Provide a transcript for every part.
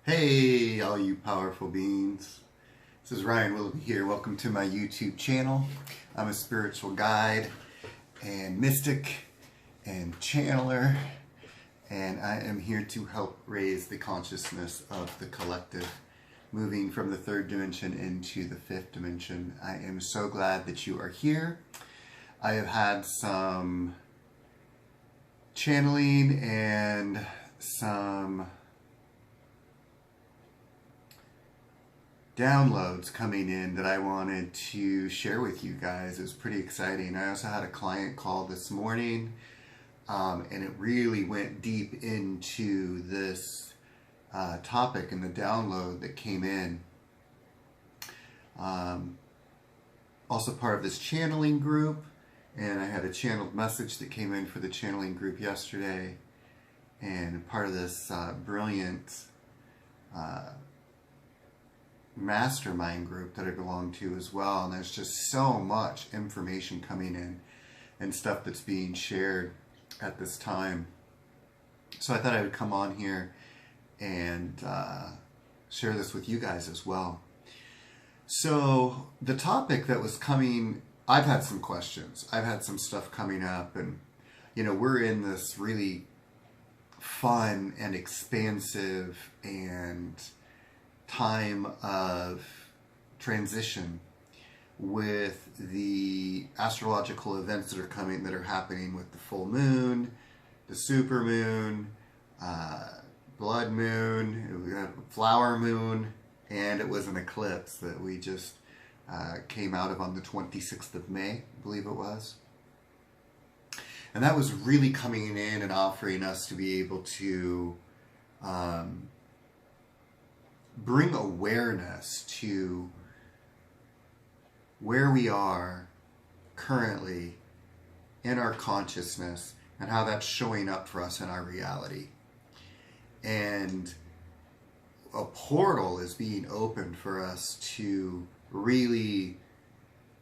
Hey, all you powerful beings. This is Ryan Willoughby here. Welcome to my YouTube channel. I'm a spiritual guide and mystic and channeler, and I am here to help raise the consciousness of the collective, moving from the third dimension into the fifth dimension. I am so glad that you are here. I have had some channeling and some downloads coming in that I wanted to share with you guys. It was pretty exciting. I also had a client call this morning, and it really went deep into this topic and the download that came in. Also part of this channeling group, and I had a channeled message that came in for the channeling group yesterday, and part of this brilliant mastermind group that I belong to as well. And there's just so much information coming in and stuff that's being shared at this time. So I thought I would come on here and share this with you guys as well. So the topic that was coming, I've had some questions. I've had some stuff coming up, and we're in this really fun and expansive and time of transition with the astrological events that are happening with the full moon, the super moon, blood moon, flower moon, and it was an eclipse that we just came out of on the 26th of May, I believe it was. And that was really coming in and offering us to be able to bring awareness to where we are currently in our consciousness and how that's showing up for us in our reality. And a portal is being opened for us to really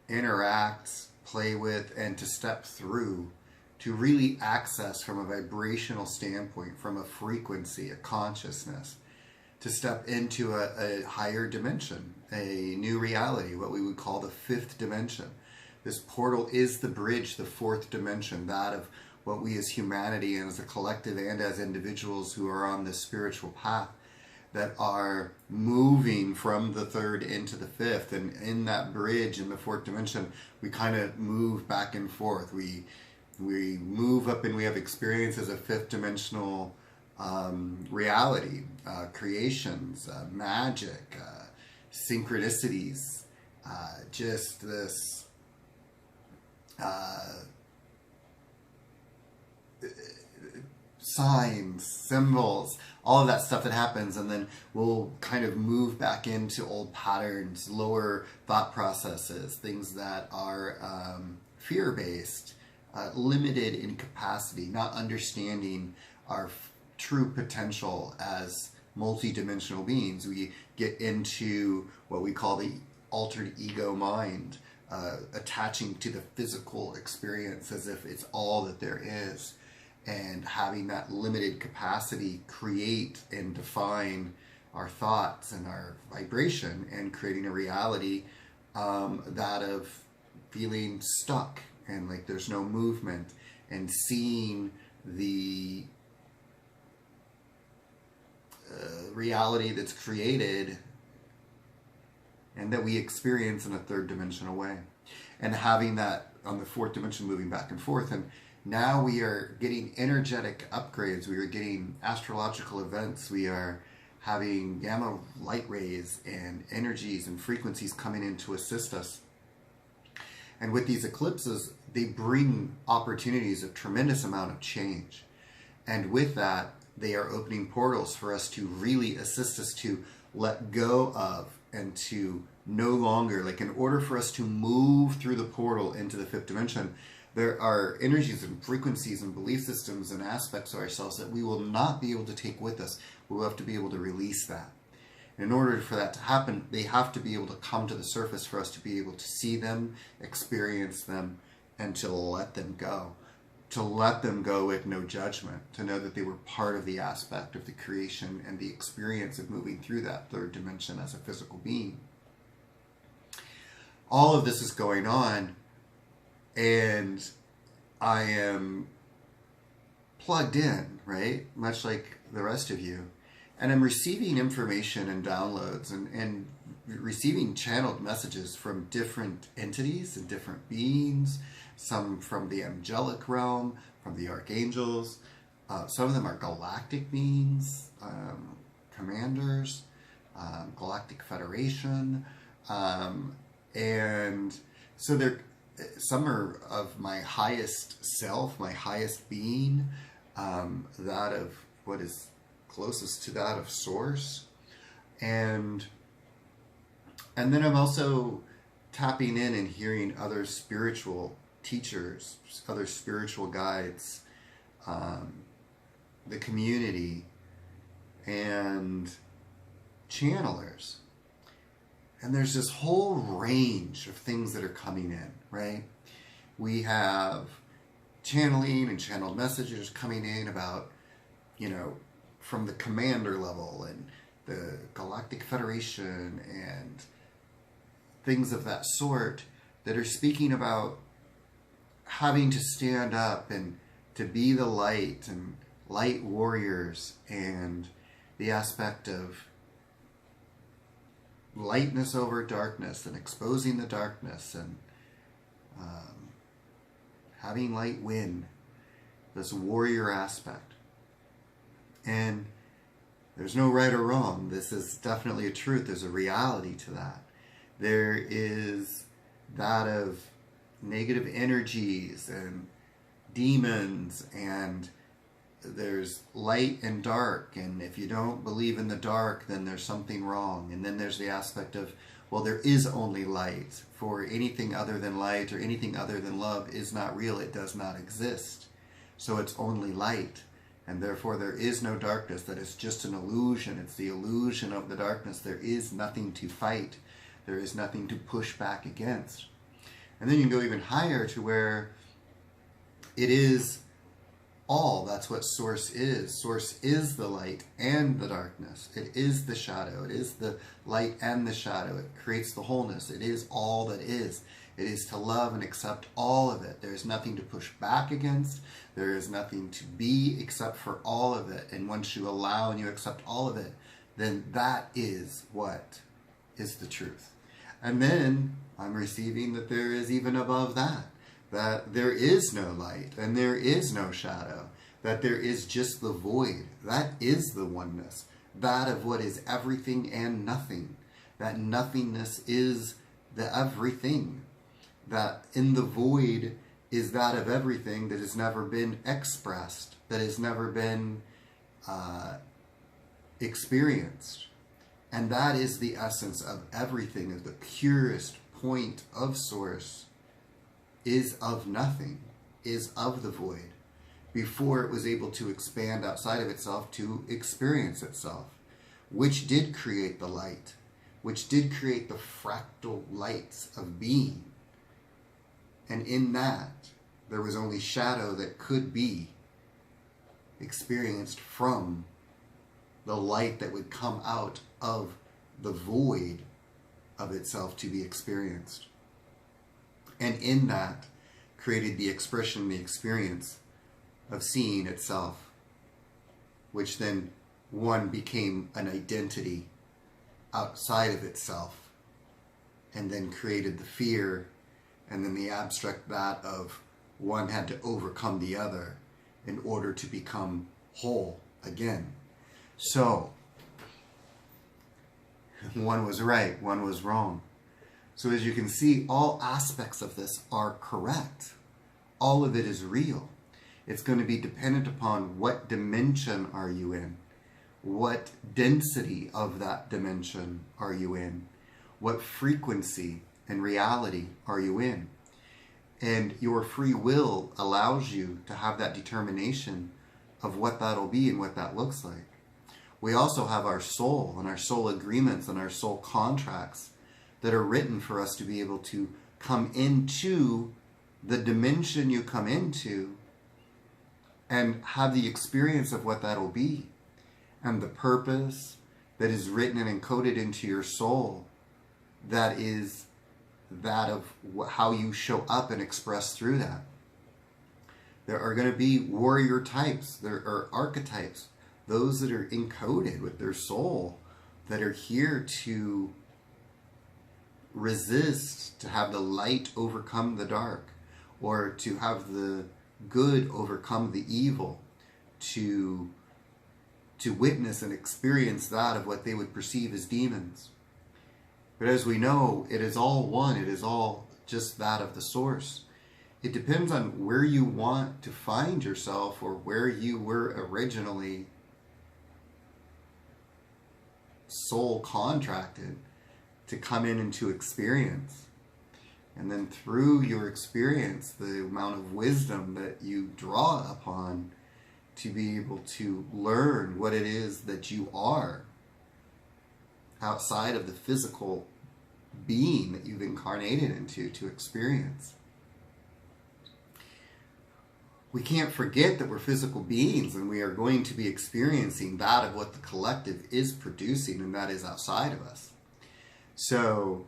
interact, play with, and to step through, to really access from a vibrational standpoint, from a frequency, a consciousness, to step into a higher dimension, a new reality, what we would call the fifth dimension. This portal is the bridge, the fourth dimension, that of what we as humanity and as a collective and as individuals who are on this spiritual path that are moving from the third into the fifth. And in that bridge, in the fourth dimension, we kind of move back and forth. We move up and we have experiences of fifth dimensional reality, creations, magic, synchronicities, just this signs, symbols, all of that stuff that happens, and then we'll kind of move back into old patterns, lower thought processes, things that are fear-based, limited in capacity, not understanding our true potential as multi-dimensional beings. We get into what we call the altered ego mind, attaching to the physical experience as if it's all that there is, and having that limited capacity create and define our thoughts and our vibration, and creating a reality that of feeling stuck and like there's no movement, and seeing the reality that's created and that we experience in a third dimensional way, and having that on the fourth dimension moving back and forth. And now we are getting energetic upgrades, we are getting astrological events, we are having gamma light rays and energies and frequencies coming in to assist us. And with these eclipses, they bring opportunities of tremendous amount of change. And with that, they are opening portals for us to really assist us to let go of, and to no longer, like in order for us to move through the portal into the fifth dimension, there are energies and frequencies and belief systems and aspects of ourselves that we will not be able to take with us. We'll have to be able to release that. In order for that to happen, they have to be able to come to the surface for us to be able to see them, experience them, and to let them go, to let them go with no judgment, to know that they were part of the aspect of the creation and the experience of moving through that third dimension as a physical being. All of this is going on, and I am plugged in, right? Much like the rest of you. And I'm receiving information and downloads and receiving channeled messages from different entities and different beings, some from the angelic realm, from the archangels. Some of them are galactic beings, commanders, Galactic Federation. And so some are of my highest self, my highest being, that of what is closest to that of Source. And then I'm also tapping in and hearing other spiritual teachers, other spiritual guides, the community, and channelers. And there's this whole range of things that are coming in, right? We have channeling and channeled messages coming in about, from the commander level and the Galactic Federation and things of that sort that are speaking about having to stand up and to be the light and light warriors, and the aspect of lightness over darkness and exposing the darkness and having light win, this warrior aspect. And there's no right or wrong. This is definitely a truth. There's a reality to that. There is that of negative energies and demons, and there's light and dark, and if you don't believe in the dark, then there's something wrong. And then there's the aspect of, well, there is only light, for anything other than light or anything other than love is not real. It does not exist. So it's only light, and therefore there is no darkness. That is just an illusion. It's the illusion of the darkness. There is nothing to fight. There is nothing to push back against. And then you can go even higher to where it is all. That's what Source is. Source is the light and the darkness. It is the shadow. It is the light and the shadow. It creates the wholeness. It is all that is. It is to love and accept all of it. There is nothing to push back against. There is nothing to be except for all of it. And once you allow and you accept all of it, then that is what is the truth. And then I'm receiving that there is even above that, that there is no light and there is no shadow, that there is just the void. That is the oneness, that of what is everything and nothing. That nothingness is the everything. That in the void is that of everything that has never been expressed, that has never been experienced. And that is the essence of everything, of the purest point of Source, is of nothing, is of the void, before it was able to expand outside of itself to experience itself, which did create the light, which did create the fractal lights of being. And in that, there was only shadow that could be experienced from the light that would come out of the void of itself to be experienced. And in that, created the expression, the experience of seeing itself, which then one became an identity outside of itself, and then created the fear, and then the abstract that of one had to overcome the other in order to become whole again. So, one was right, one was wrong. So as you can see, all aspects of this are correct. All of it is real. It's going to be dependent upon what dimension are you in, what density of that dimension are you in, what frequency and reality are you in. And your free will allows you to have that determination of what that'll be and what that looks like. We also have our soul and our soul agreements and our soul contracts that are written for us to be able to come into the dimension you come into and have the experience of what that'll be, and the purpose that is written and encoded into your soul, that is that of how you show up and express through that. There are going to be warrior types, there are archetypes, those that are encoded with their soul, that are here to resist, to have the light overcome the dark, or to have the good overcome the evil, to witness and experience that of what they would perceive as demons. But as we know, it is all one, it is all just that of the source. It depends on where you want to find yourself, or where you were originally soul contracted to come in and to experience. And then through your experience, the amount of wisdom that you draw upon to be able to learn what it is that you are outside of the physical being that you've incarnated into to experience. We can't forget that we're physical beings, and we are going to be experiencing that of what the collective is producing, and that is outside of us. So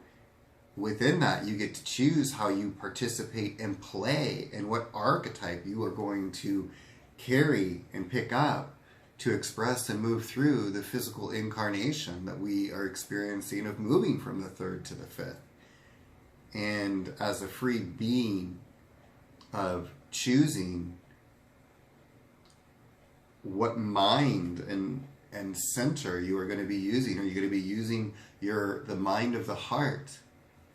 within that, you get to choose how you participate and play, and what archetype you are going to carry and pick up to express and move through the physical incarnation that we are experiencing, of moving from the third to the fifth. And as a free being, of choosing what mind and center you are going to be using. Are you going to be using the mind of the heart,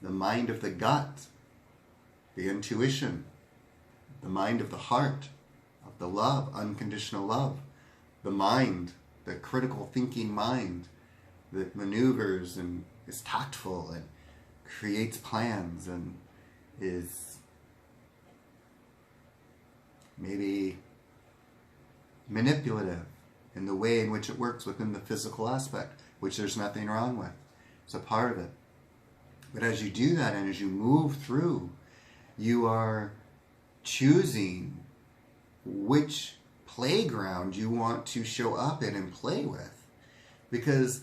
the mind of the gut, the intuition, the mind of the heart, of the love, unconditional love, the mind, the critical thinking mind that maneuvers and is tactful and creates plans and is maybe manipulative in the way in which it works within the physical aspect, which there's nothing wrong with. It's a part of it. But as you do that and as you move through, you are choosing which playground you want to show up in and play with. Because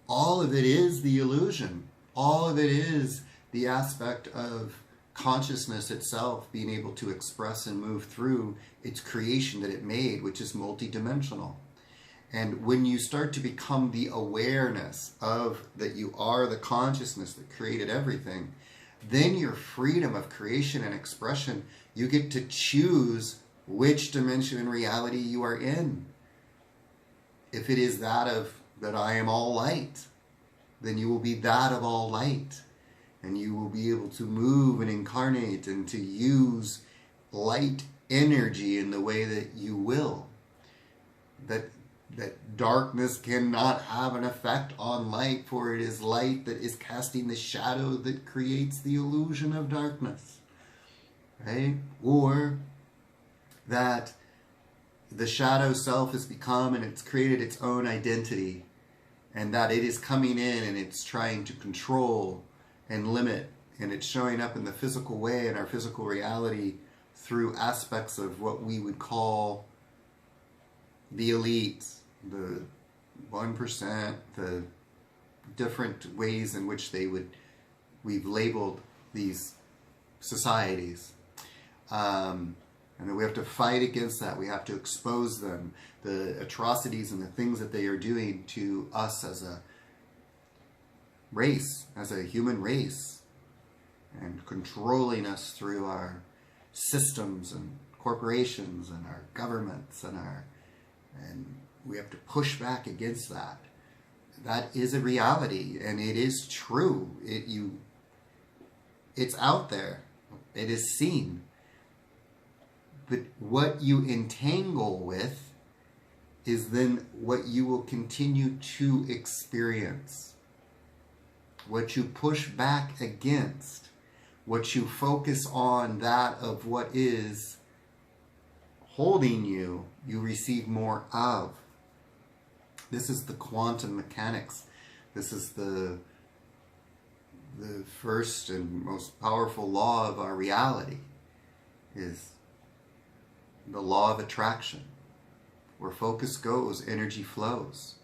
all of it is the illusion. All of it is the aspect of consciousness itself being able to express and move through its creation that it made, which is multidimensional. And when you start to become the awareness of that you are the consciousness that created everything, then your freedom of creation and expression, you get to choose which dimension in reality you are in. If it is that of that I am all light, then you will be that of all light. And you will be able to move and incarnate and to use light energy in the way that you will. That darkness cannot have an effect on light, for it is light that is casting the shadow that creates the illusion of darkness. Right? Or that the shadow self has become and it's created its own identity, and that it is coming in and it's trying to control and limit, and it's showing up in the physical way, in our physical reality, through aspects of what we would call the elites, the 1%, the different ways in which we've labeled these societies. And then we have to fight against that. We have to expose them, the atrocities and the things that they are doing to us as a race, as a human race, and controlling us through our systems and corporations and our governments and we have to push back against that. That is a reality, and it is true. It's out there. It is seen. But what you entangle with is then what you will continue to experience. What you push back against, what you focus on, that of what is holding you, you receive more of. This is the quantum mechanics. This is the first and most powerful law of our reality, is the law of attraction. Where focus goes, energy flows.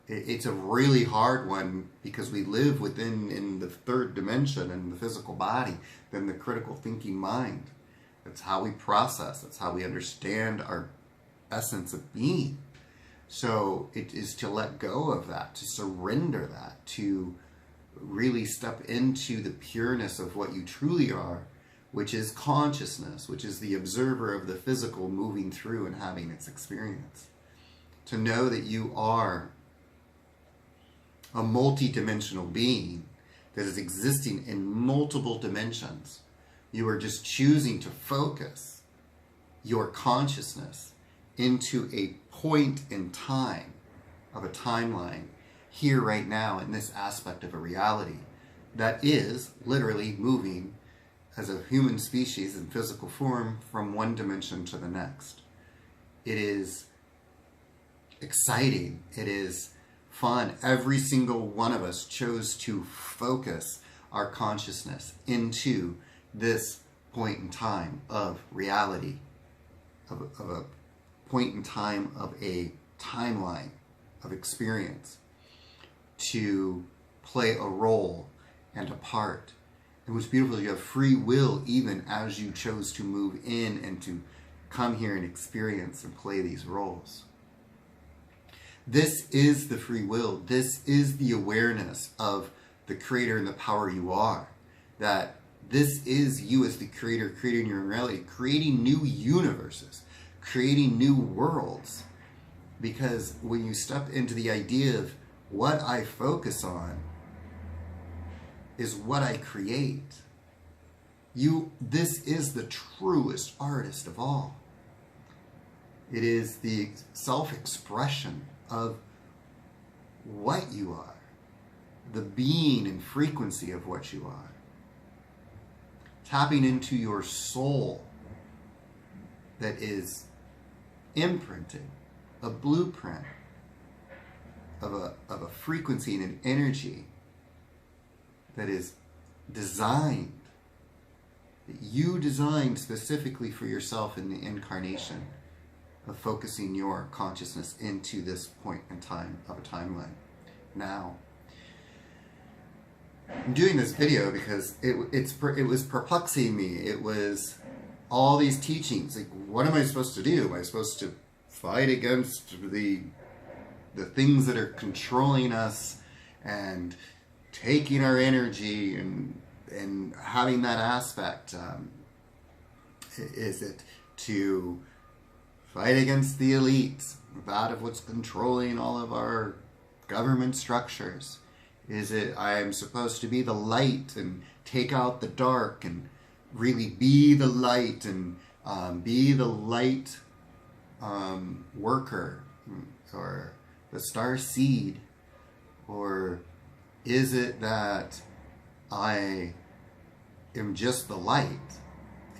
It's a really hard one because we live in the third dimension in the physical body, then the critical thinking mind. That's how we process. That's how we understand our essence of being. So it is to let go of that, to surrender that, to really step into the pureness of what you truly are, which is consciousness, which is the observer of the physical moving through and having its experience. To know that you are a multi-dimensional being that is existing in multiple dimensions. You are just choosing to focus your consciousness into a point in time of a timeline here right now in this aspect of a reality that is literally moving as a human species in physical form from one dimension to the next. It is exciting. It is fun. Every single one of us chose to focus our consciousness into this point in time of reality, of a point in time of a timeline of experience, to play a role and a part. And what's beautiful is you have free will even as you chose to move in and to come here and experience and play these roles. This is the free will. This is the awareness of the creator and the power you are. That this is you as the creator, creating your own reality, creating new universes, creating new worlds. Because when you step into the idea of what I focus on is what I create, this is the truest artist of all. It is the self-expression of what you are, the being and frequency of what you are. Tapping into your soul that is imprinted, a blueprint of a frequency and an energy that is designed, that you designed specifically for yourself in the incarnation of focusing your consciousness into this point in time of a timeline. Now, I'm doing this video because it was perplexing me. It was all these teachings. Like, what am I supposed to do? Am I supposed to fight against the things that are controlling us and taking our energy and having that aspect? Is it to fight against the elites, that of what's controlling all of our government structures? Is it I am supposed to be the light and take out the dark and really be the light and be the light worker or the star seed? Or is it that I am just the light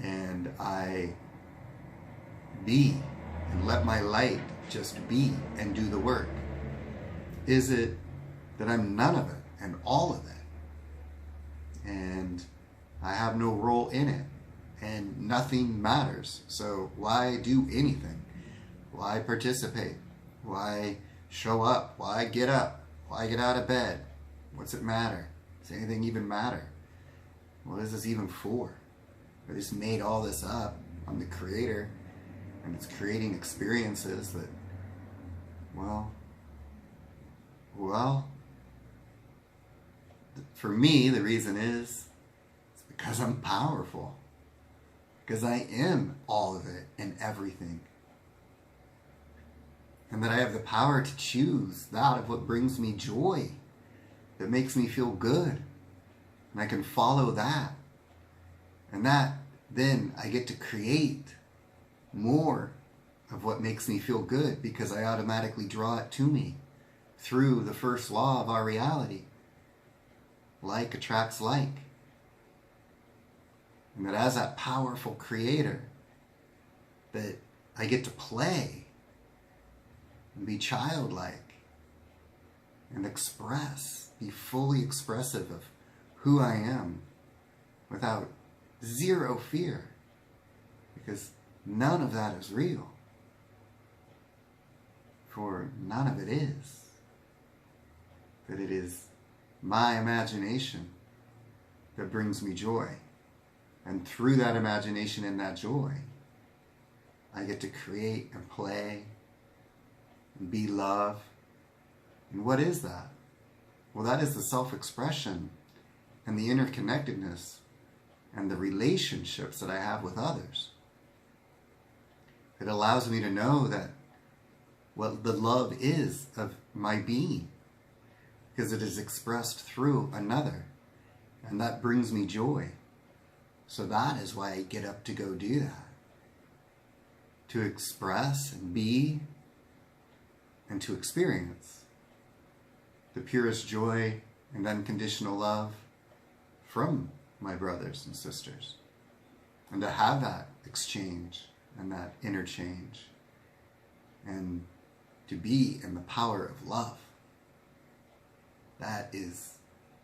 and I be and let my light just be and do the work? Is it that I'm none of it and all of it and I have no role in it and nothing matters, so why do anything? Why participate? Why show up? Why get up? Why get out of bed? What's it matter? Does anything even matter? What is this even for? I just made all this up. I'm the creator, and it's creating experiences that, well, for me, the reason is it's because I'm powerful. Because I am all of it and everything. And that I have the power to choose that of what brings me joy, that makes me feel good. And I can follow that. And that, then I get to create more of what makes me feel good because I automatically draw it to me through the first law of our reality. Like attracts like. And that as that powerful creator, that I get to play and be childlike and express, be fully expressive of who I am without zero fear. because none of that is real. For none of it is. That it is my imagination that brings me joy. And through that imagination and that joy, I get to create and play and be love. And what is that? Well, that is the self-expression and the interconnectedness and the relationships that I have with others. It allows me to know that what the love is of my being, because it is expressed through another, and that brings me joy. So that is why I get up to go do that. To express and be and to experience the purest joy and unconditional love from my brothers and sisters. And to have that exchange and that interchange and to be in the power of love. That is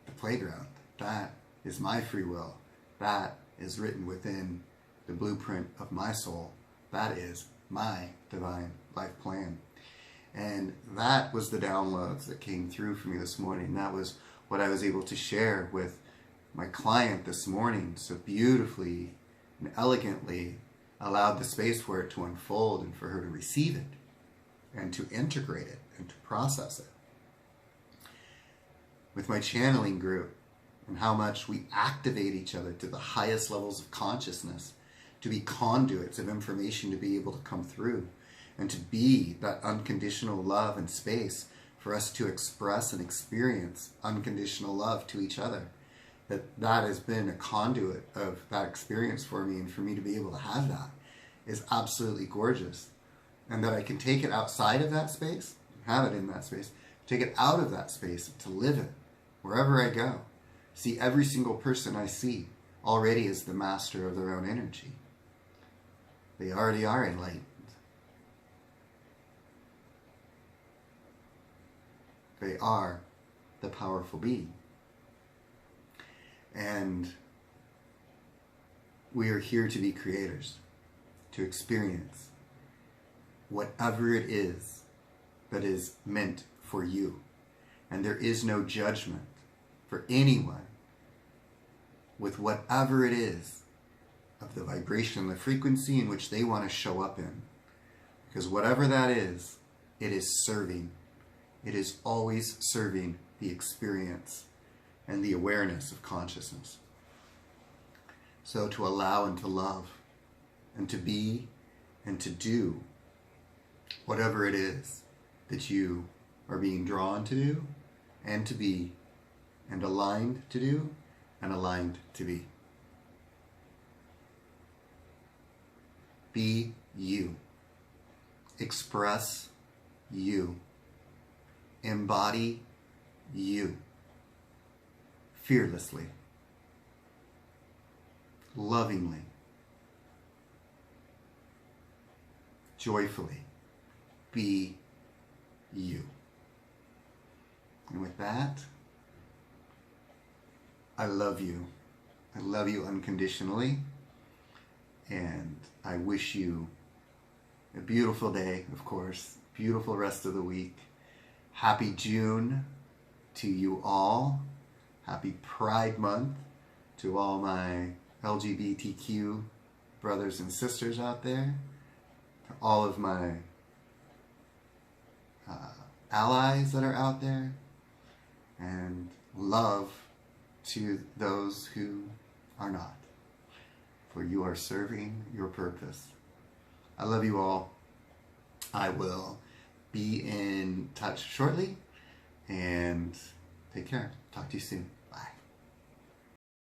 the playground. That is my free will. That is written within the blueprint of my soul. That is my divine life plan. And that was the downloads that came through for me this morning. That was what I was able to share with my client this morning, so beautifully and elegantly allowed the space for it to unfold and for her to receive it and to integrate it and to process it. With my channeling group and how much we activate each other to the highest levels of consciousness, to be conduits of information to be able to come through and to be that unconditional love and space for us to express and experience unconditional love to each other. That has been a conduit of that experience for me, and for me to be able to have that is absolutely gorgeous. And that I can take it outside of that space, have it in that space, take it out of that space to live it wherever I go. See every single person I see already as the master of their own energy. They already are enlightened. They are the powerful being. And we are here to be creators, to experience whatever it is that is meant for you. And there is no judgment for anyone with whatever it is of the vibration, the frequency in which they want to show up in. Because whatever that is, it is serving. It is always serving the experience and the awareness of consciousness. So to allow and to love and to be and to do whatever it is that you are being drawn to do and to be and aligned to do and aligned to be. Be you. Express you. Embody you. Fearlessly. Lovingly. Joyfully. Be you. And with that, I love you. I love you unconditionally. And I wish you a beautiful day, of course. Beautiful rest of the week. Happy June to you all. Happy Pride Month to all my LGBTQ brothers and sisters out there. To all of my allies that are out there. And love to those who are not. For you are serving your purpose. I love you all. I will be in touch shortly. And take care. Talk to you soon.